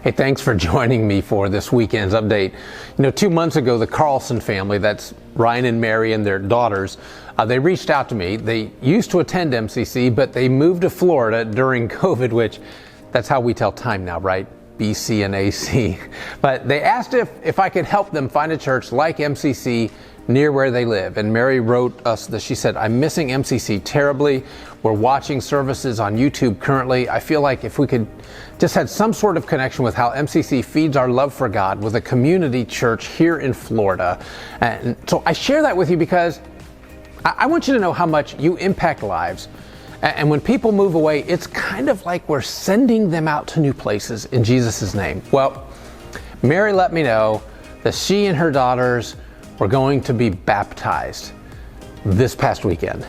Hey, thanks for joining me for this weekend's update. 2 months ago, the Carlson family, that's Ryan and Mary and their daughters, they reached out to me. They used to attend MCC, but they moved to Florida during COVID, which that's how we tell time now, right? BC and AC. But they asked if I could help them find a church like MCC near where they live. And Mary wrote us that she said, "I'm missing MCC terribly. We're watching services on YouTube currently. I feel like if we could just had some sort of connection with how MCC feeds our love for God with a community church here in Florida." And so I share that with you because I want you to know how much you impact lives. And when people move away, it's kind of like we're sending them out to new places in Jesus' name. Well, Mary let me know that she and her daughters were going to be baptized this past weekend.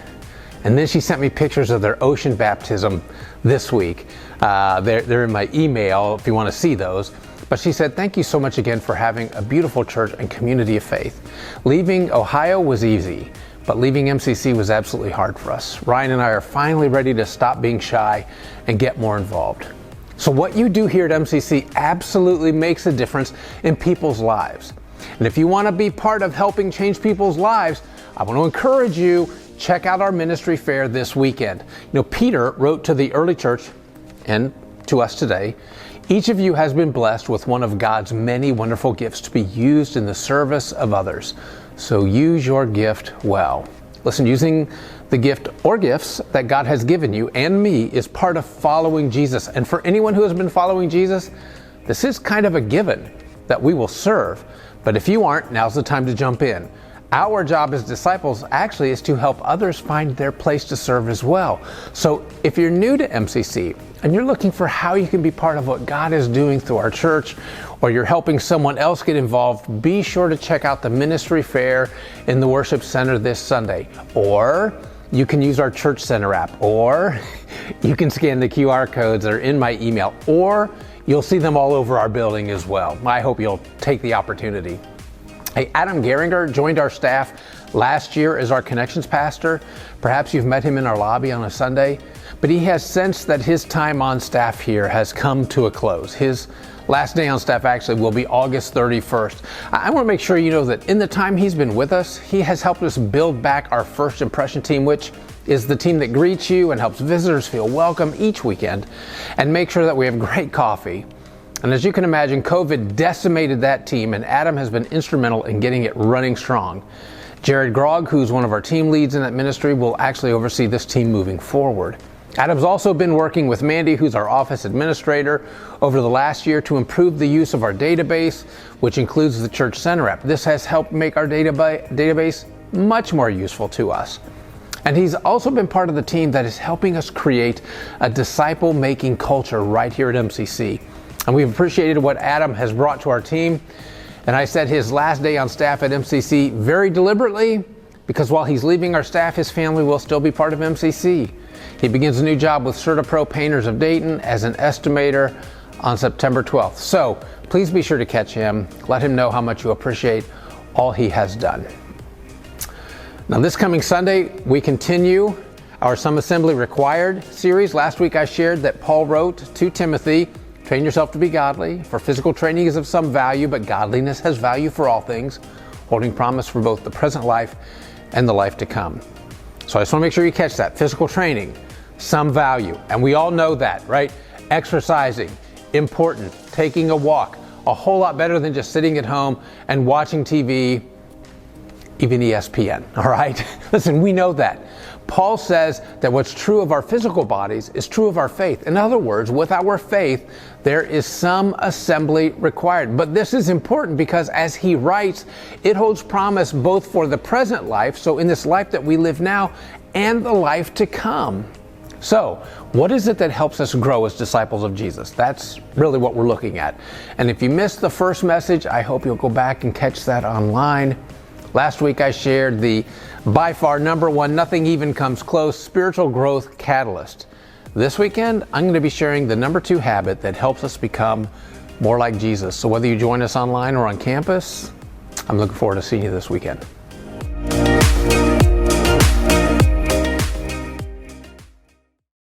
And then she sent me pictures of their ocean baptism this week. They're in my email if you want to see those. But she said, "Thank you so much again for having a beautiful church and community of faith. Leaving Ohio was easy, but leaving MCC was absolutely hard for us. Ryan and I are finally ready to stop being shy and get more involved." So what you do here at MCC absolutely makes a difference in people's lives. And if you want to be part of helping change people's lives, I want to encourage you, check out our ministry fair this weekend. Peter wrote to the early church and to us today, "Each of you has been blessed with one of God's many wonderful gifts to be used in the service of others. So use your gift well." Listen, using the gift or gifts that God has given you and me is part of following Jesus. And for anyone who has been following Jesus, this is kind of a given that we will serve. But if you aren't, now's the time to jump in. Our job as disciples actually is to help others find their place to serve as well. So if you're new to MCC and you're looking for how you can be part of what God is doing through our church, or you're helping someone else get involved, be sure to check out the ministry fair in the worship center this Sunday. Or you can use our Church Center app, or you can scan the QR codes that are in my email, or you'll see them all over our building as well. I hope you'll take the opportunity. Hey, Adam Garringer joined our staff last year as our connections pastor. Perhaps you've met him in our lobby on a Sunday, but he has sensed that his time on staff here has come to a close. His last day on staff actually will be August 31st. I want to make sure you know that in the time he's been with us, he has helped us build back our first impression team, which is the team that greets you and helps visitors feel welcome each weekend, and make sure that we have great coffee. And as you can imagine, COVID decimated that team, and Adam has been instrumental in getting it running strong. Jerod Grogg, who's one of our team leads in that ministry, will actually oversee this team moving forward. Adam's also been working with Mandy, who's our office administrator, over the last year to improve the use of our database, which includes the Church Center app. This has helped make our database much more useful to us. And he's also been part of the team that is helping us create a disciple-making culture right here at MCC. And we've appreciated what Adam has brought to our team. And I said his last day on staff at MCC very deliberately, because while he's leaving our staff, his family will still be part of MCC. He begins a new job with Certa Pro Painters of Dayton as an estimator on September 12th. So please be sure to catch him. Let him know how much you appreciate all he has done. Now this coming Sunday, we continue our Some Assembly Required series. Last week I shared that Paul wrote to Timothy, "Train yourself to be godly, for physical training is of some value, but godliness has value for all things, holding promise for both the present life and the life to come." So I just want to make sure you catch that. Physical training, some value. And we all know that, right? Exercising, important. Taking a walk, a whole lot better than just sitting at home and watching TV, even ESPN, all right? Listen, we know that. Paul says that what's true of our physical bodies is true of our faith. In other words, with our faith, there is some assembly required. But this is important because, as he writes, it holds promise both for the present life, so in this life that we live now, and the life to come. So, what is it that helps us grow as disciples of Jesus? That's really what we're looking at. And if you missed the first message, I hope you'll go back and catch that online. Last week I shared the by far number one, nothing even comes close, spiritual growth catalyst. This weekend, I'm going to be sharing the number 2 habit that helps us become more like Jesus. So whether you join us online or on campus, I'm looking forward to seeing you this weekend.